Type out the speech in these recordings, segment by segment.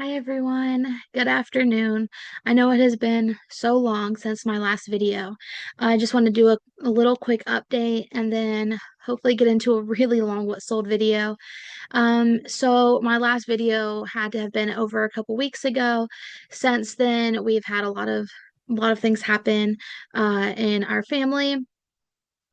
Hi everyone. Good afternoon. I know it has been so long since my last video. I just want to do a little quick update and then hopefully get into a really long what sold video. So my last video had to have been over a couple weeks ago. Since then, we've had a lot of things happen in our family.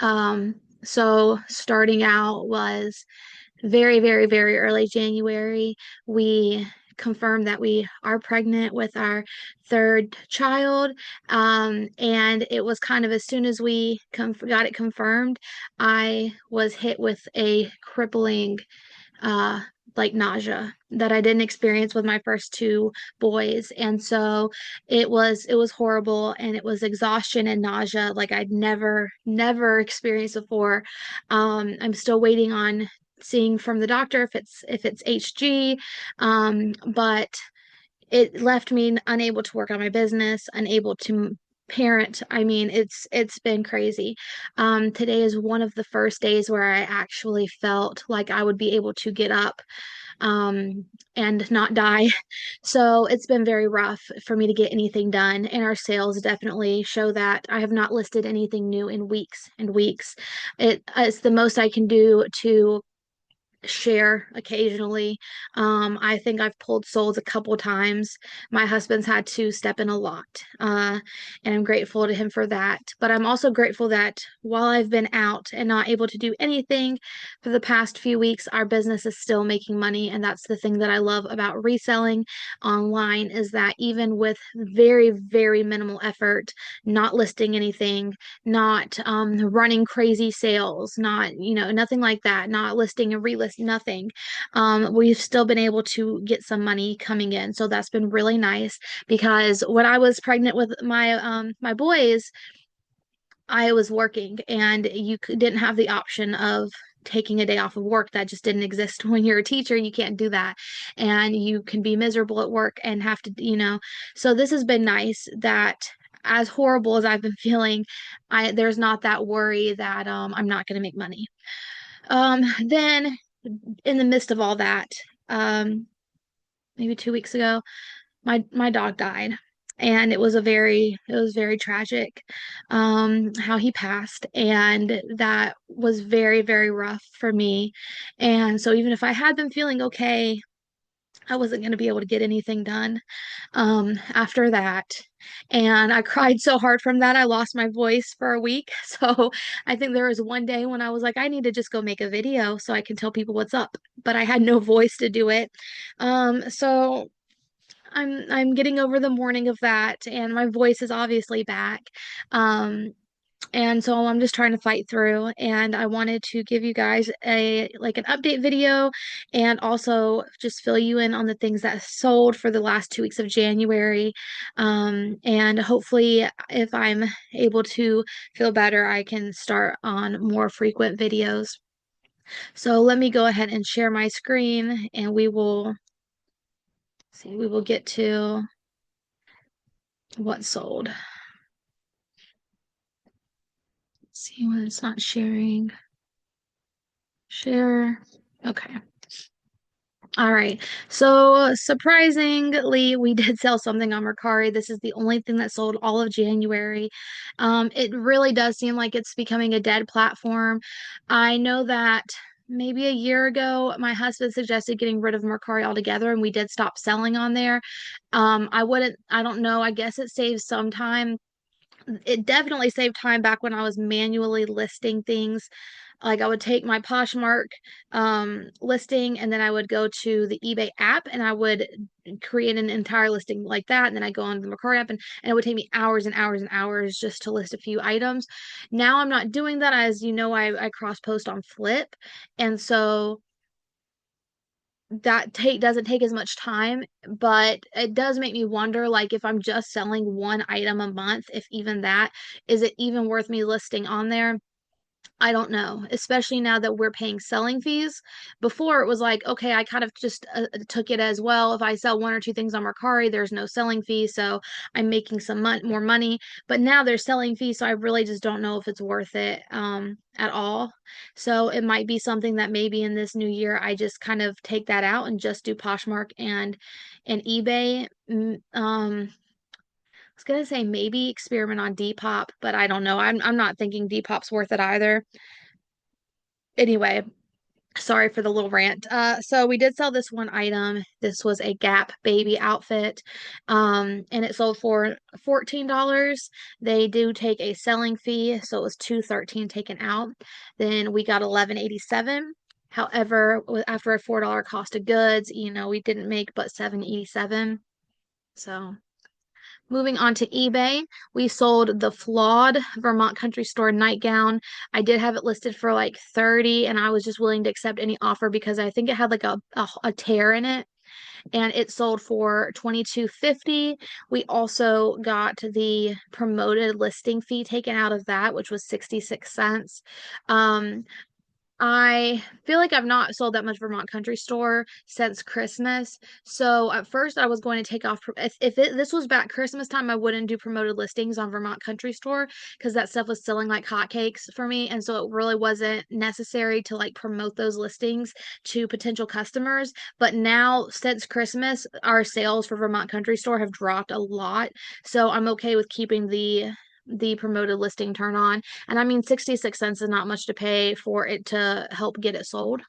So starting out was very, very, very early January. We confirmed that we are pregnant with our third child. And it was kind of as soon as we got it confirmed, I was hit with a crippling uh nausea that I didn't experience with my first two boys. And so it was horrible, and it was exhaustion and nausea like I'd never experienced before. I'm still waiting on seeing from the doctor if it's HG. But it left me unable to work on my business, unable to parent. I mean, it's been crazy. Today is one of the first days where I actually felt like I would be able to get up um, and not die. So it's been very rough for me to get anything done, and our sales definitely show that. I have not listed anything new in weeks and weeks. It's the most I can do to share occasionally. I think I've pulled souls a couple times. My husband's had to step in a lot, and I'm grateful to him for that. But I'm also grateful that while I've been out and not able to do anything for the past few weeks, our business is still making money. And that's the thing that I love about reselling online, is that even with very, very minimal effort, not listing anything, not running crazy sales, nothing like that, not listing and relist, nothing. We've still been able to get some money coming in. So that's been really nice, because when I was pregnant with my boys, I was working, and didn't have the option of taking a day off of work. That just didn't exist. When you're a teacher, you can't do that. And you can be miserable at work and have to. So this has been nice that, as horrible as I've been feeling, there's not that worry that I'm not going to make money. Then in the midst of all that, um, maybe 2 weeks ago, my dog died, and it was very tragic how he passed, and that was very, very rough for me. And so even if I had been feeling okay, I wasn't going to be able to get anything done after that. And I cried so hard from that, I lost my voice for a week. So I think there was one day when I was like, I need to just go make a video so I can tell people what's up, but I had no voice to do it. So I'm getting over the mourning of that, and my voice is obviously back. Um, and so I'm just trying to fight through, and I wanted to give you guys an update video, and also just fill you in on the things that sold for the last 2 weeks of January. And hopefully, if I'm able to feel better, I can start on more frequent videos. So let me go ahead and share my screen, and we will get to what sold. Let's see when it's not sharing. Share. Okay. All right. So surprisingly, we did sell something on Mercari. This is the only thing that sold all of January. It really does seem like it's becoming a dead platform. I know that maybe a year ago, my husband suggested getting rid of Mercari altogether, and we did stop selling on there. I don't know. I guess it saves some time. It definitely saved time back when I was manually listing things. Like, I would take my Poshmark listing, and then I would go to the eBay app, and I would create an entire listing like that. And then I go on the Mercari app, and it would take me hours and hours and hours just to list a few items. Now I'm not doing that. As you know, I cross post on Flip. And so that take doesn't take as much time, but it does make me wonder, like, if I'm just selling one item a month, if even that, is it even worth me listing on there? I don't know, especially now that we're paying selling fees. Before it was like, okay, I kind of just took it as well. If I sell one or two things on Mercari, there's no selling fee, so I'm making some more money. But now there's selling fees, so I really just don't know if it's worth it at all. So it might be something that maybe in this new year I just kind of take that out and just do Poshmark and eBay. I was gonna say maybe experiment on Depop, but I don't know. I'm not thinking Depop's worth it either. Anyway, sorry for the little rant. So we did sell this one item. This was a Gap baby outfit. And it sold for $14. They do take a selling fee, so it was $2.13 taken out. Then we got $11.87. However, after a $4 cost of goods, we didn't make but $7.87. So moving on to eBay, we sold the flawed Vermont Country Store nightgown. I did have it listed for like 30 and I was just willing to accept any offer because I think it had like a tear in it and it sold for 22.50. We also got the promoted listing fee taken out of that, which was 66 cents. Um, I feel like I've not sold that much Vermont Country Store since Christmas. So at first I was going to take off this was back Christmas time, I wouldn't do promoted listings on Vermont Country Store because that stuff was selling like hotcakes for me. And so it really wasn't necessary to like promote those listings to potential customers. But now since Christmas, our sales for Vermont Country Store have dropped a lot. So I'm okay with keeping the promoted listing turn on. And I mean, 66 cents is not much to pay for it to help get it sold.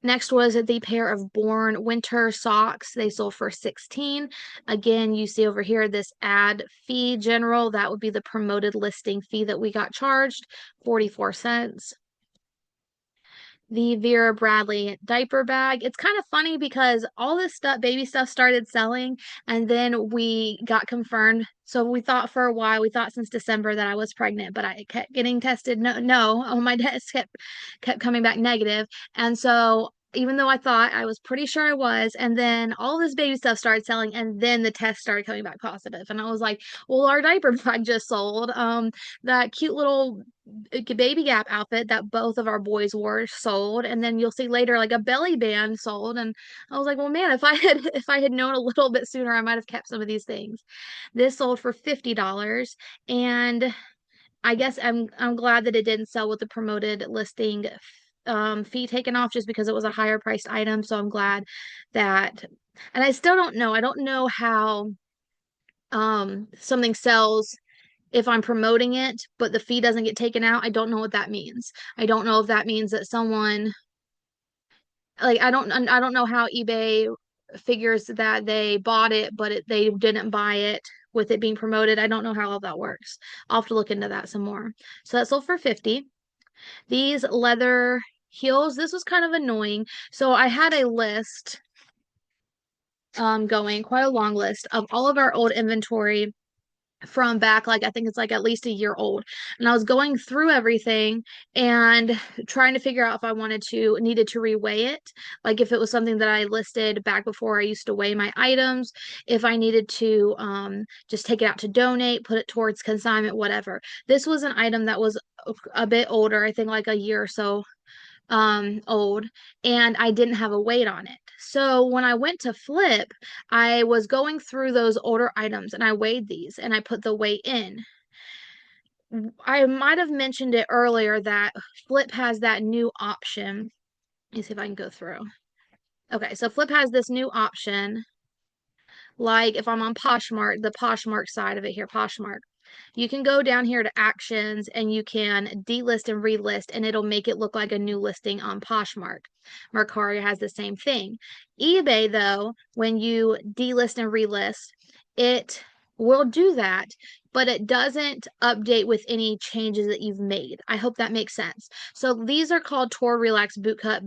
Next was the pair of Born winter socks. They sold for 16. Again, you see over here this ad fee general. That would be the promoted listing fee that we got charged, 44 cents. The Vera Bradley diaper bag. It's kind of funny because all this stuff, baby stuff, started selling, and then we got confirmed. So we thought for a while, we thought since December that I was pregnant, but I kept getting tested. No, no, oh, my test kept coming back negative, and so. Even though I thought I was pretty sure I was, and then all this baby stuff started selling, and then the test started coming back positive, and I was like, "Well, our diaper bag just sold. That cute little baby gap outfit that both of our boys wore sold, and then you'll see later like a belly band sold, and I was like, well man, if I had known a little bit sooner I might have kept some of these things. This sold for $50, and I guess I'm glad that it didn't sell with the promoted listing fee taken off just because it was a higher priced item, so I'm glad that. And I still don't know how something sells if I'm promoting it, but the fee doesn't get taken out. I don't know what that means. I don't know if that means that someone like I don't know how eBay figures that they bought it, but they didn't buy it with it being promoted. I don't know how all that works. I'll have to look into that some more. So that sold for 50. These leather heels, this was kind of annoying. So I had a list going, quite a long list of all of our old inventory from back like I think it's like at least a year old. And I was going through everything and trying to figure out if I needed to reweigh it. Like if it was something that I listed back before I used to weigh my items, if I needed to just take it out to donate, put it towards consignment, whatever. This was an item that was a bit older, I think like a year or so old, and I didn't have a weight on it. So when I went to flip, I was going through those older items and I weighed these and I put the weight in. I might have mentioned it earlier that Flip has that new option. Let me see if I can go through. Okay, so Flip has this new option. Like if I'm on Poshmark, the Poshmark side of it here, Poshmark, you can go down here to actions and you can delist and relist, and it'll make it look like a new listing on Poshmark. Mercari has the same thing. eBay, though, when you delist and relist, it will do that, but it doesn't update with any changes that you've made. I hope that makes sense. So these are called Tour Relax boot cut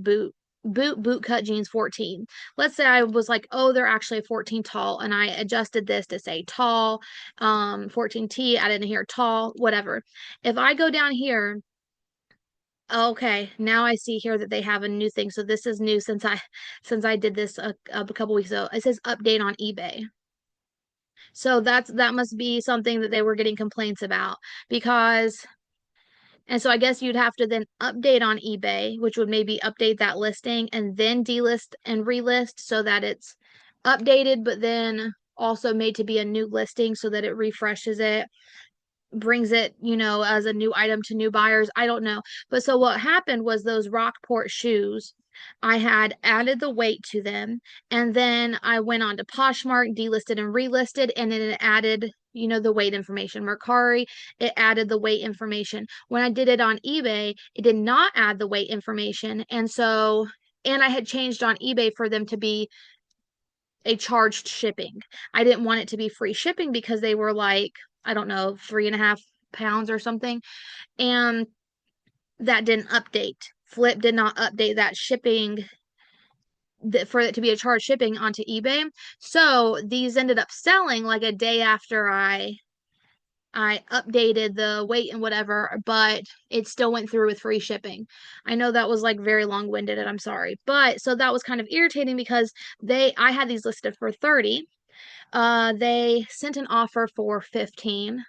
jeans 14. Let's say I was like, oh, they're actually a 14 tall, and I adjusted this to say tall, 14T, added in here tall, whatever. If I go down here, okay, now I see here that they have a new thing. So this is new since I did this a couple weeks ago. It says update on eBay. So that must be something that they were getting complaints about because And so I guess you'd have to then update on eBay, which would maybe update that listing and then delist and relist so that it's updated, but then also made to be a new listing so that it refreshes it, brings it, as a new item to new buyers. I don't know. But so what happened was those Rockport shoes, I had added the weight to them, and then I went on to Poshmark, delisted and relisted, and then it added, the weight information. Mercari, it added the weight information. When I did it on eBay, it did not add the weight information. And I had changed on eBay for them to be a charged shipping. I didn't want it to be free shipping because they were like, I don't know, 3.5 pounds or something. And that didn't update. Flip did not update that shipping for it to be a charged shipping onto eBay. So these ended up selling like a day after I updated the weight and whatever, but it still went through with free shipping. I know that was like very long-winded and I'm sorry. But so that was kind of irritating because I had these listed for 30. They sent an offer for 15.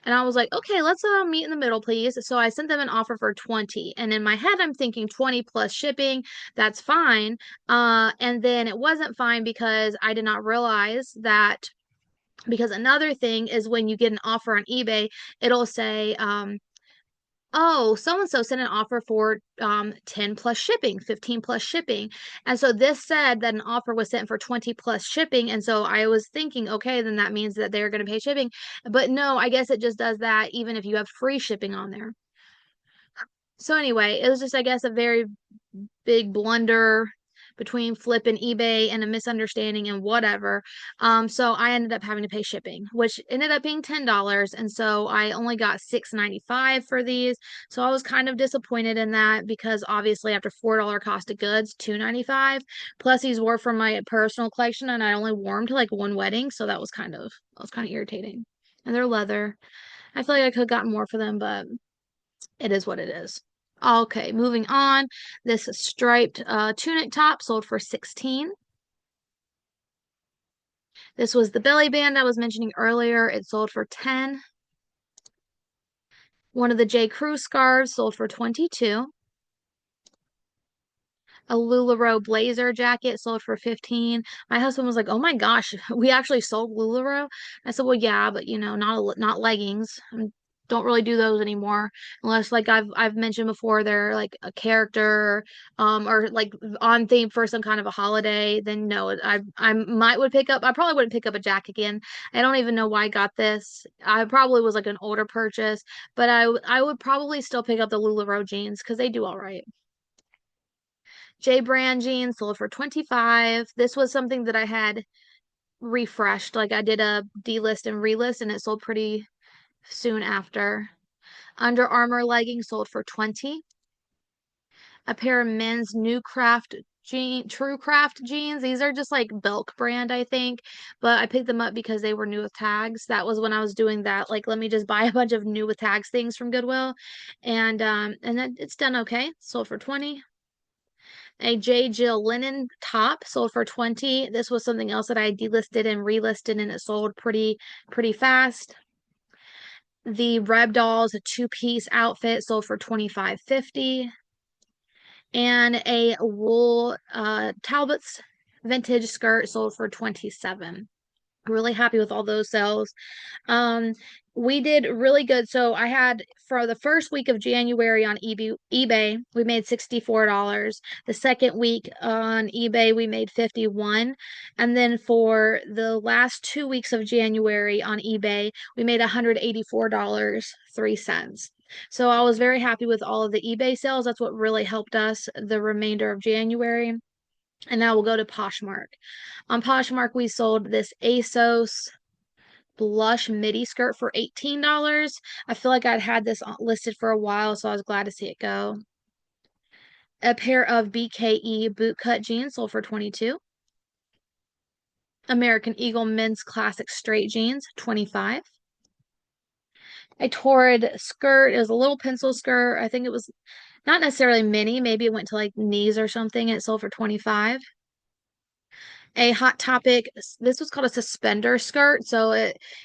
And I was like, okay, let's meet in the middle, please. So I sent them an offer for 20. And in my head, I'm thinking 20 plus shipping, that's fine. And then it wasn't fine because I did not realize that because another thing is when you get an offer on eBay, it'll say, oh, so and so sent an offer for 10 plus shipping, 15 plus shipping. And so this said that an offer was sent for 20 plus shipping. And so I was thinking, okay, then that means that they're going to pay shipping. But no, I guess it just does that even if you have free shipping on there. So anyway, it was just, I guess, a very big blunder between Flip and eBay and a misunderstanding and whatever. So I ended up having to pay shipping, which ended up being $10. And so I only got $6.95 for these. So I was kind of disappointed in that because obviously after $4 cost of goods, $2.95. Plus these were from my personal collection and I only wore them to like one wedding. So that was kind of irritating. And they're leather. I feel like I could have gotten more for them, but it is what it is. Okay, moving on. This striped tunic top sold for 16. This was the belly band I was mentioning earlier. It sold for 10. One of the J. Crew scarves sold for 22. A LuLaRoe blazer jacket sold for 15. My husband was like, "Oh my gosh, we actually sold LuLaRoe." I said, "Well, yeah, but not leggings. Don't really do those anymore unless like I've mentioned before they're like a character or like on theme for some kind of a holiday, then no, I might would pick up I probably wouldn't pick up a jacket again. I don't even know why I got this. I probably was like an older purchase, but I would probably still pick up the LuLaRoe jeans because they do all right. J brand jeans sold for 25. This was something that I had refreshed. Like I did a delist and relist and it sold pretty soon after. Under Armour leggings sold for 20. A pair of men's True Craft jeans. These are just like Belk brand, I think, but I picked them up because they were new with tags. That was when I was doing that. Like, let me just buy a bunch of new with tags things from Goodwill, and then it's done okay. Sold for 20. A J. Jill linen top sold for 20. This was something else that I delisted and relisted and it sold pretty fast. The Reb Dolls two-piece outfit sold for 25.50. And a wool Talbot's vintage skirt sold for 27. Really happy with all those sales. Um, we did really good. So I had for the first week of January on eBay, we made $64. The second week on eBay, we made 51. And then for the last 2 weeks of January on eBay, we made $184.03. So I was very happy with all of the eBay sales. That's what really helped us the remainder of January. And now we'll go to Poshmark. On Poshmark, we sold this ASOS blush midi skirt for $18. I feel like I'd had this listed for a while, so I was glad to see it go. A pair of BKE bootcut jeans sold for 22. American Eagle men's classic straight jeans, 25. A Torrid skirt. It was a little pencil skirt. I think it was not necessarily mini. Maybe it went to like knees or something. It sold for 25. a Hot Topic. This was called a suspender skirt, so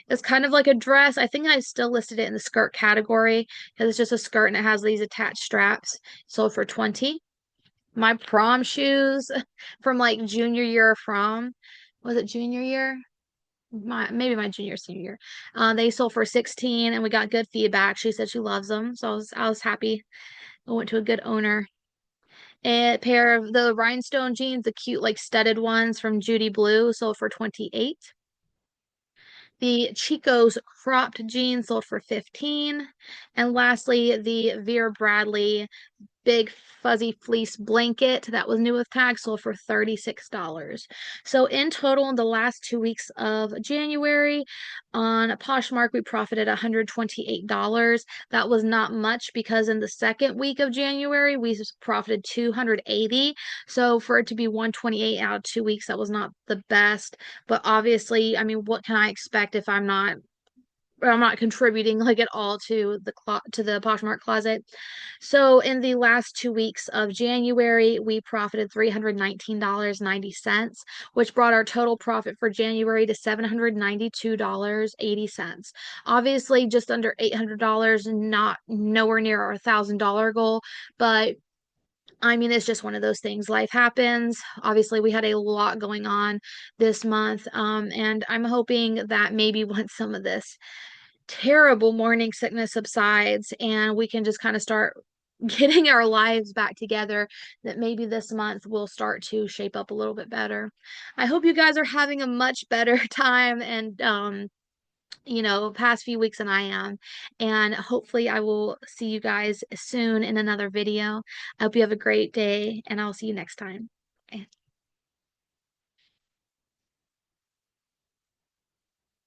it's kind of like a dress. I think I still listed it in the skirt category because it's just a skirt and it has these attached straps. Sold for 20. My prom shoes from like junior year of prom. Was it junior year? Maybe my junior senior year. They sold for 16 and we got good feedback. She said she loves them, so I was happy. I went to a good owner. A pair of the rhinestone jeans, the cute like studded ones from Judy Blue, sold for 28. The Chico's cropped jeans sold for 15. And lastly, the Vera Bradley big fuzzy fleece blanket that was new with tags sold for $36. So in total, in the last 2 weeks of January, on Poshmark, we profited $128. That was not much because in the second week of January, we profited 280. So for it to be 128 out of 2 weeks, that was not the best. But obviously, I mean, what can I expect if I'm not contributing like at all to the Poshmark closet. So in the last 2 weeks of January, we profited $319.90, which brought our total profit for January to $792.80. Obviously, just under $800, not nowhere near our $1,000 goal, but I mean, it's just one of those things. Life happens. Obviously, we had a lot going on this month, and I'm hoping that maybe once some of this terrible morning sickness subsides and we can just kind of start getting our lives back together, that maybe this month will start to shape up a little bit better. I hope you guys are having a much better time and past few weeks than I am. And hopefully I will see you guys soon in another video. I hope you have a great day and I'll see you next time.